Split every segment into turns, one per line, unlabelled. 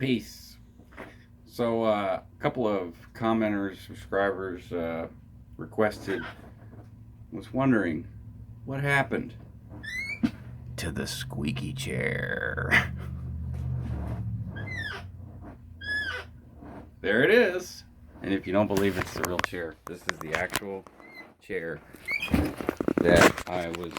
Peace. So, a couple of commenters, subscribers requested, was wondering what happened to the squeaky chair. There it is. And if you don't believe it's the real chair, this is the actual chair that I was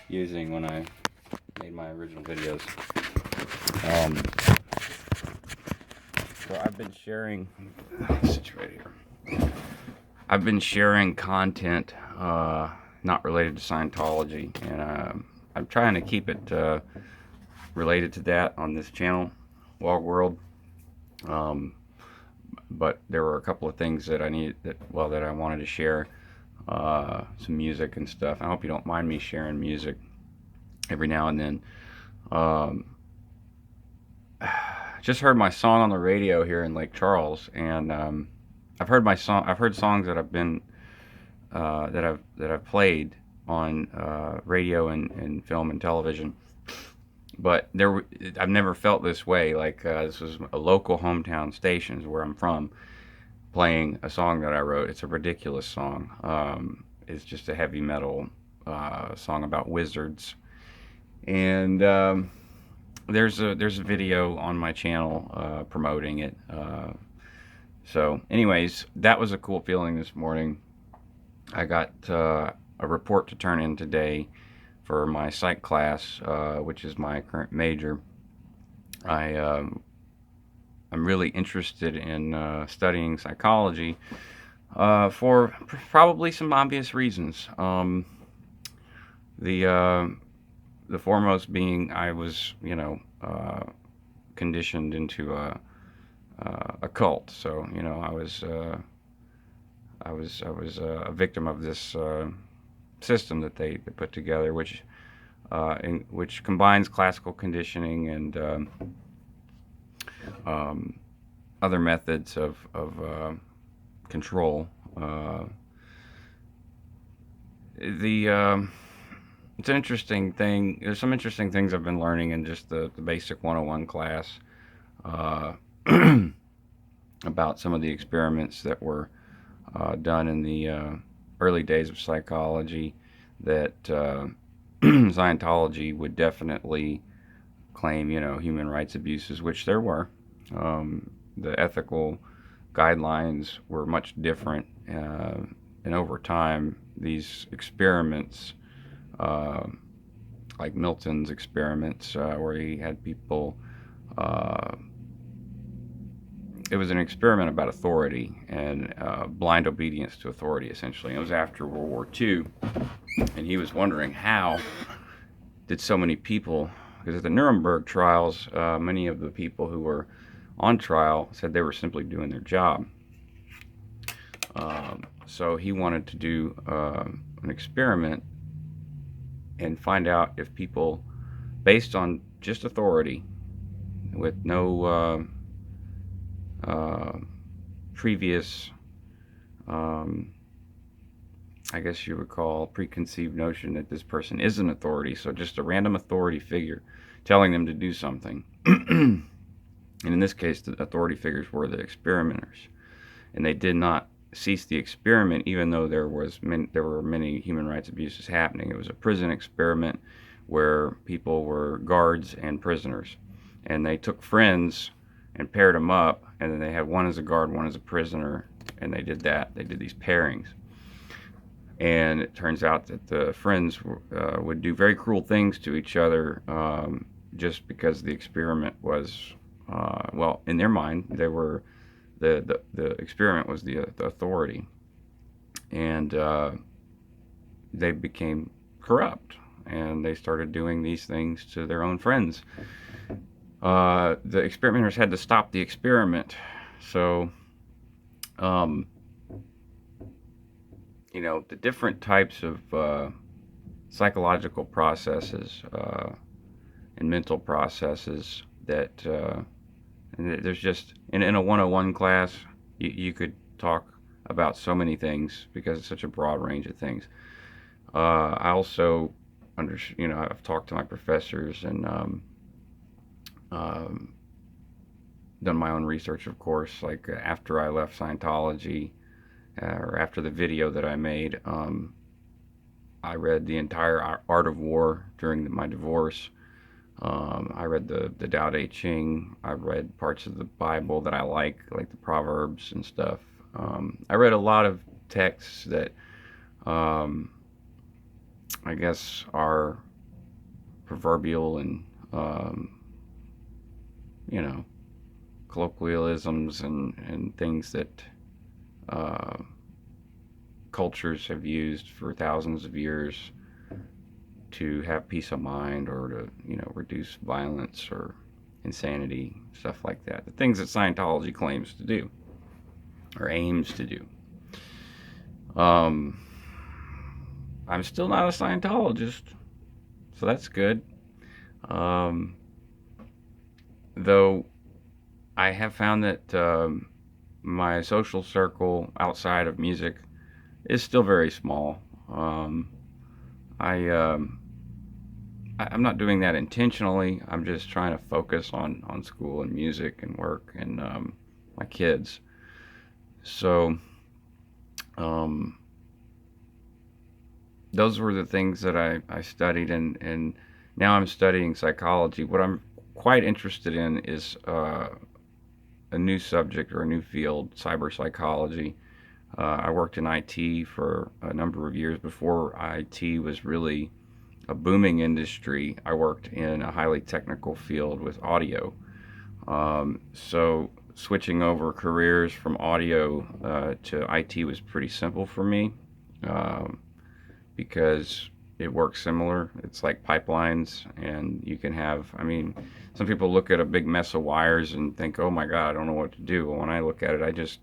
using when I made my original videos. So I've been sharing, sit right here. I've been sharing content not related to Scientology, and I'm trying to keep it related to that on this channel, Log World. But there were a couple of things that that I wanted to share, some music and stuff. I hope you don't mind me sharing music every now and then. Just heard my song on the radio here in Lake Charles, and I've heard songs that I've played on radio and film and television, but I've never felt this way. Like this was a local hometown station where I'm from, playing a song that I wrote. It's a ridiculous song. It's just a heavy metal song about wizards, and there's a video on my channel promoting it. So anyways, that was a cool feeling this morning. I got a report to turn in today for my psych class, which is my current major. I'm really interested in studying psychology for probably some obvious reasons. The foremost being I was, conditioned into a cult. So, I was a victim of this system that they put together, which combines classical conditioning and other methods of control. It's an interesting thing. There's some interesting things I've been learning in just the basic 101 class about some of the experiments that were done in the early days of psychology that Scientology would definitely claim, human rights abuses, which there were. The ethical guidelines were much different, and over time, these experiments, like Milton's experiments, where he had people, it was an experiment about authority and blind obedience to authority, essentially. And it was after World War II, and he was wondering how did so many people, because at the Nuremberg trials, many of the people who were on trial said they were simply doing their job. So he wanted to do an experiment and find out if people, based on just authority, with no previous, I guess you would call, preconceived notion that this person is an authority, so just a random authority figure telling them to do something. And in this case, the authority figures were the experimenters, and they did not cease the experiment, even though there were many human rights abuses happening. It was a prison experiment where people were guards and prisoners, and they took friends and paired them up, and then they had one as a guard, one as a prisoner, and they did that. They did these pairings, and it turns out that the friends would do very cruel things to each other, just because the experiment was, well, in their mind, they were the experiment was the authority, and they became corrupt, and they started doing these things to their own friends. The experimenters had to stop the experiment, so the different types of psychological processes and mental processes that and there's just in a 101 class you could talk about so many things because it's such a broad range of things. I also I've talked to my professors, and done my own research, of course. Like after I left Scientology, or after the video that I made, I read the entire Art of War during my divorce. I read the Tao Te Ching. I read parts of the Bible that I like the Proverbs and stuff. I read a lot of texts that um, I guess are proverbial and you know, colloquialisms and things that uh, cultures have used for thousands of years to have peace of mind or to, reduce violence or insanity, stuff like that. The things that Scientology claims to do or aims to do. Um, I'm still not a Scientologist, so that's good. Um, though I have found that my social circle outside of music is still very small. I I'm not doing that intentionally. I'm just trying to focus on school and music and work and my kids. So um, those were the things that I studied, and now I'm studying psychology. What I'm quite interested in is a new subject or a new field, cyber-psychology. I worked in IT for a number of years before IT was really a booming industry. I worked in a highly technical field with audio. So switching over careers from audio to IT was pretty simple for me um, because it works similar. It's like pipelines, and you can have, I mean, some people look at a big mess of wires and think, oh my God, I don't know what to do. But when I look at it, I just,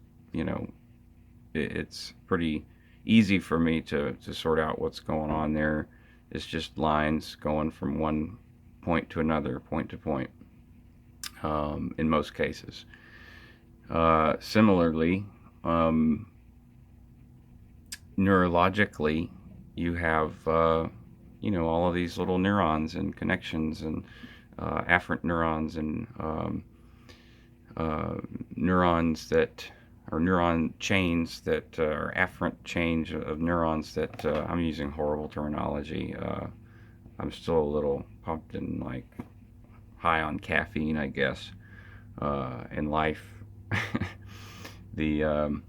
it's pretty easy for me to sort out what's going on there. It's just lines going from one point to another, point to point, in most cases. Similarly, um, neurologically, you have, all of these little neurons and connections and afferent neurons and uh, neurons that or neuron chains that are afferent chains of neurons that I'm using horrible terminology. I'm still a little pumped and like high on caffeine, I guess, in life. the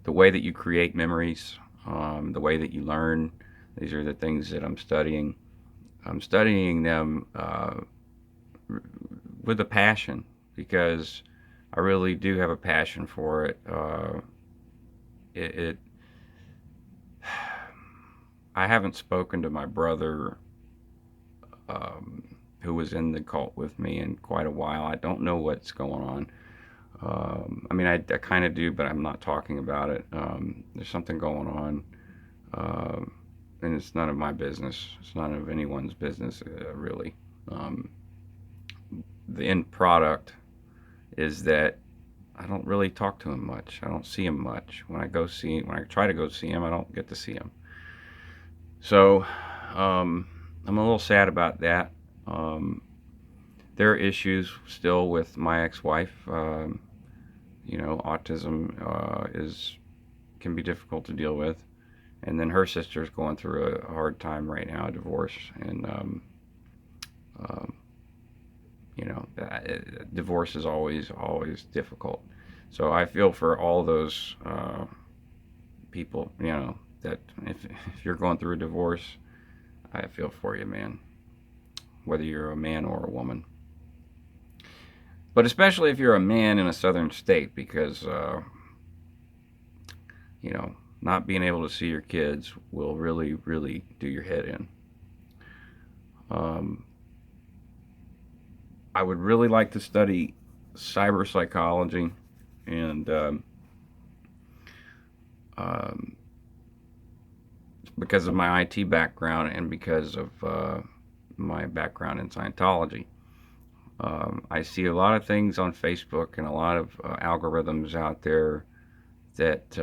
the way that you create memories, the way that you learn, these are the things that I'm studying. I'm studying them with a passion because I really do have a passion for it. It I haven't spoken to my brother, who was in the cult with me, in quite a while. I don't know what's going on. I mean, I kind of do, but I'm not talking about it. There's something going on, uh, and it's none of my business. It's none of anyone's business, really. Um, the end product is that I don't really talk to him much. I don't see him much. When I try to go see him, I don't get to see him. So I'm a little sad about that. Um, there are issues still with my ex-wife. Autism is can be difficult to deal with, and then her sister's going through a hard time right now, a divorce, and um, divorce is always difficult. So I feel for all those people, that if you're going through a divorce, I feel for you, man, whether you're a man or a woman. But especially if you're a man in a southern state, because not being able to see your kids will really, really do your head in. Um, I would really like to study cyber psychology, and um, because of my IT background and because of my background in Scientology. I see a lot of things on Facebook and a lot of algorithms out there that,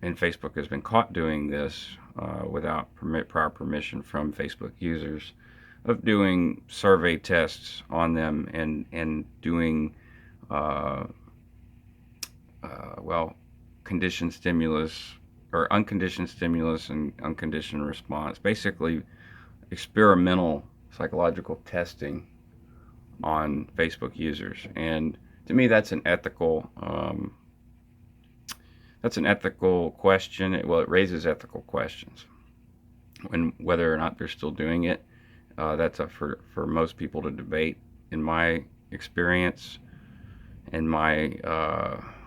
and Facebook has been caught doing this without prior permission from Facebook users, of doing survey tests on them and doing well, conditioned stimulus or unconditioned stimulus and unconditioned response. Basically, experimental psychological testing on Facebook users. And to me, that's an ethical question. It raises ethical questions, and whether or not they're still doing it, that's up for most people to debate. In my experience, and my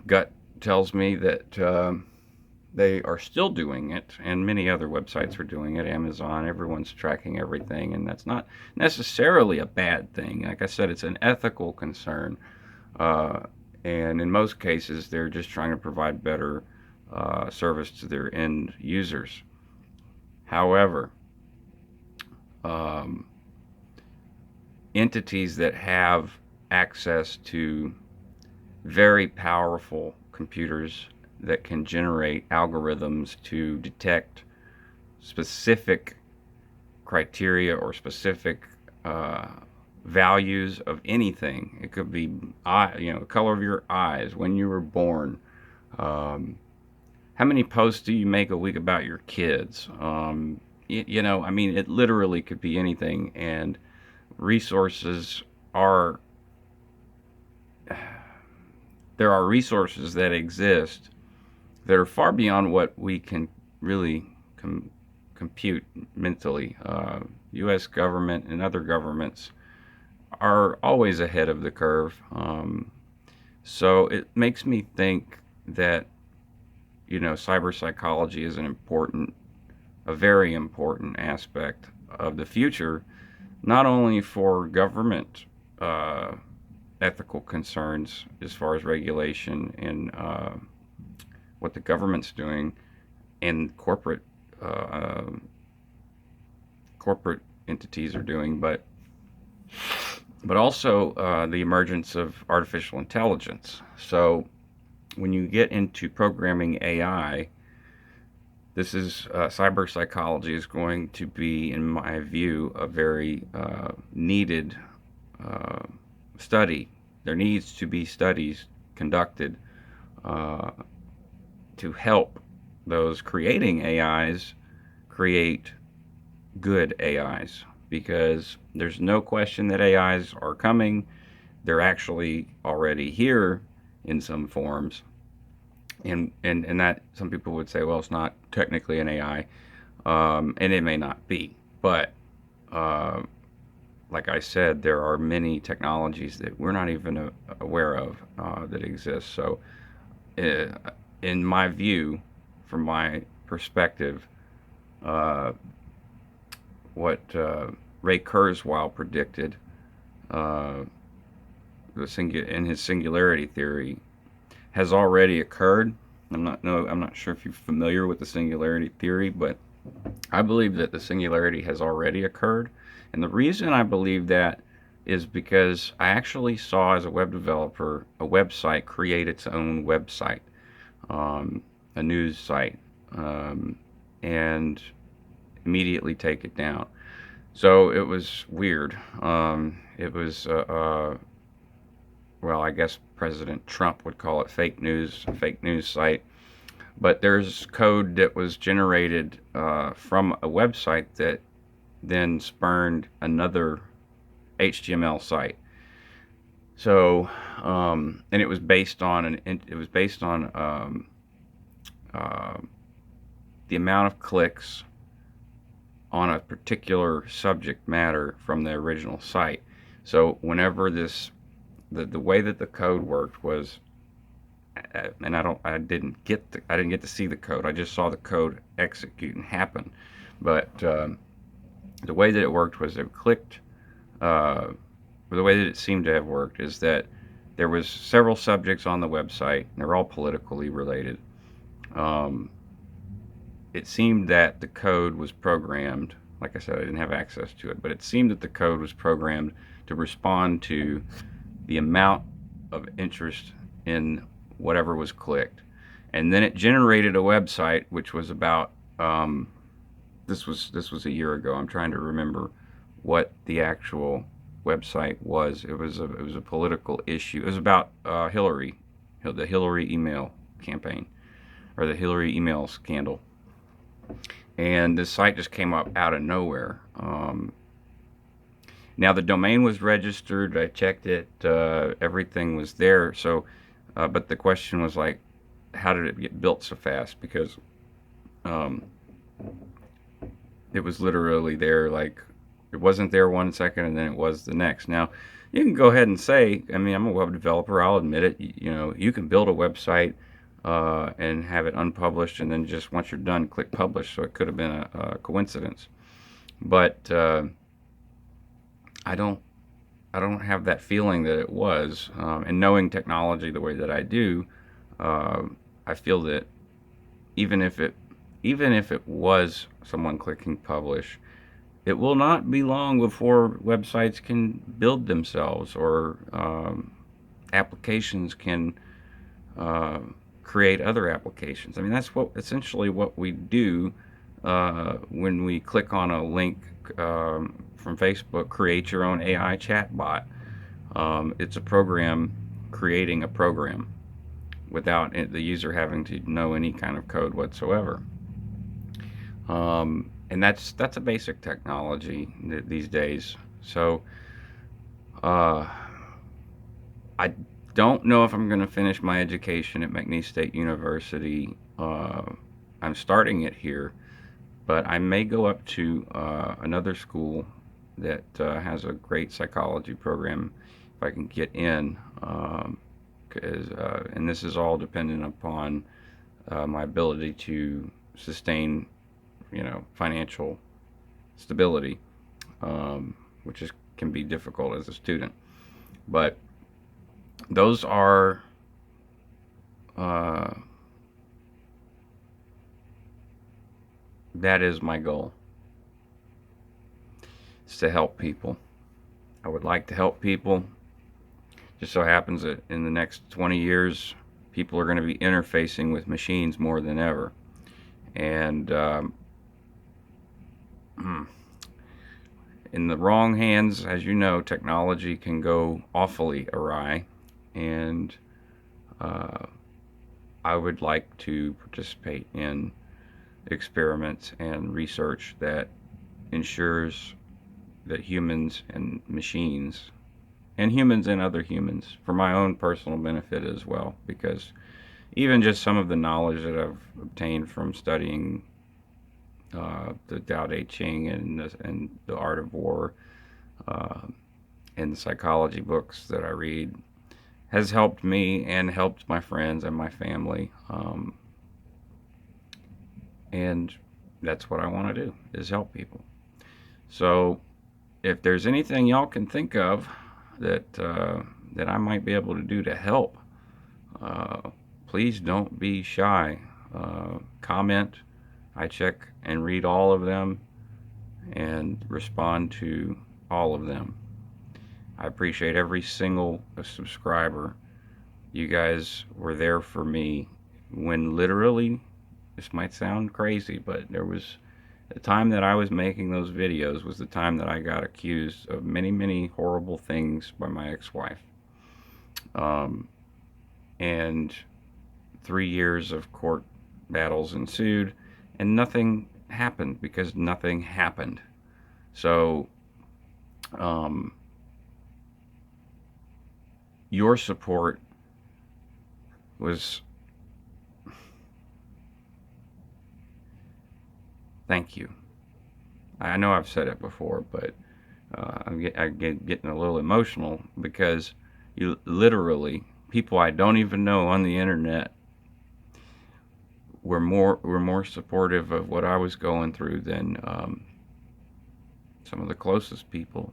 gut tells me that they are still doing it, and many other websites are doing it. Amazon, everyone's tracking everything, and that's not necessarily a bad thing. Like I said, it's an ethical concern, and in most cases, they're just trying to provide better service to their end users. However, entities that have access to very powerful computers that can generate algorithms to detect specific criteria or specific values of anything. It could be the color of your eyes, when you were born, how many posts do you make a week about your kids? I mean, it literally could be anything, and resources are there are resources that exist that are far beyond what we can really compute mentally. U.S. government and other governments are always ahead of the curve. So it makes me think that, cyber psychology is a very important aspect of the future, not only for government ethical concerns as far as regulation and what the government's doing, and corporate entities are doing, but also the emergence of artificial intelligence. So when you get into programming AI, this is cyber psychology is going to be, in my view, a very needed study. There needs to be studies conducted to help those creating AIs create good AIs, because there's no question that AIs are coming. They're actually already here in some forms, and that some people would say, well, it's not technically an AI, and it may not be, but like I said, there are many technologies that we're not even aware of that exist. So, in my view, from my perspective, what Ray Kurzweil predicted in his singularity theory has already occurred. I'm not sure if you're familiar with the singularity theory, but I believe that the singularity has already occurred. And the reason I believe that is because I actually saw, as a web developer, a website create its own website, a news site, and immediately take it down. So it was weird. It was, well, I guess President Trump would call it fake news, a fake news site. But there's code that was generated from a website that then spurned another HTML site. So, and it was based on the amount of clicks on a particular subject matter from the original site. So whenever the way that the code worked was, and I didn't get to see the code. I just saw the code execute and happen. But the way that it worked was it clicked. Or the way that it seemed to have worked is that there was several subjects on the website, and they're all politically related. It seemed that the code was programmed. Like I said, I didn't have access to it, but it seemed that the code was programmed to respond to the amount of interest in whatever was clicked. And then it generated a website, which was about, this was a year ago. I'm trying to remember what the actual website was. It was a political issue. It was about Hillary, the Hillary email campaign, or the Hillary email scandal. And this site just came up out of nowhere. Now the domain was registered. I checked it. Everything was there. So, but the question was like, how did it get built so fast? Because um, it was literally there. Like, it wasn't there 1 second, and then it was the next. Now, you can go ahead and say, I mean, I'm a web developer. I'll admit it. You know, you can build a website and have it unpublished, and then just once you're done, click publish. So it could have been a coincidence, but I don't. I don't have that feeling that it was. And knowing technology the way that I do, uh, I feel that even if it even if it was someone clicking publish, it will not be long before websites can build themselves, or applications can uh, create other applications. I mean, that's what essentially what we do when we click on a link from Facebook. Create your own AI chatbot. It's a program creating a program without the user having to know any kind of code whatsoever. And that's a basic technology these days. So uh, I don't know if I'm going to finish my education at McNeese State University. I'm starting it here, but I may go up to another school that has a great psychology program if I can get in. And this is all dependent upon my ability to sustain, financial stability, which can be difficult as a student. But those are uh, that is my goal. Is to help people. I would like to help people. Just so happens that in the next 20 years, people are going to be interfacing with machines more than ever. And in the wrong hands, as you know, technology can go awfully awry. And uh, I would like to participate in experiments and research that ensures that humans and machines, and humans and other humans, for my own personal benefit as well, because even just some of the knowledge that I've obtained from studying the Tao Te Ching and the Art of War, uh, and the psychology books that I read, has helped me and helped my friends and my family. And that's what I want to do, is help people. So if there's anything y'all can think of that I might be able to do to help, uh, please don't be shy. Comment. I check and read all of them and respond to all of them. I appreciate every single subscriber. You guys were there for me when literally, this might sound crazy, but there was the time that I was making those videos was the time that I got accused of many, many horrible things by my ex-wife. And 3 years of court battles ensued, and nothing happened because nothing happened. So, your support was, thank you. I know I've said it before, but I'm getting a little emotional because you literally, people I don't even know on the internet, were more supportive of what I was going through than some of the closest people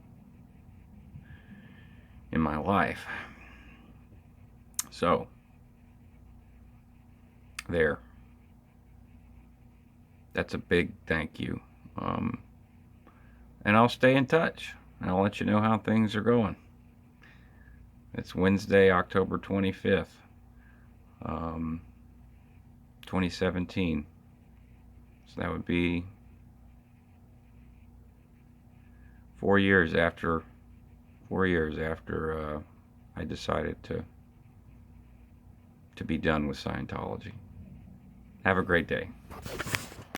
in my life. So there. That's a big thank you. And I'll stay in touch. I'll let you know how things are going. It's Wednesday, October 25th, 2017. So that would be 4 years after 4 years after I decided to be done with Scientology. Have a great day.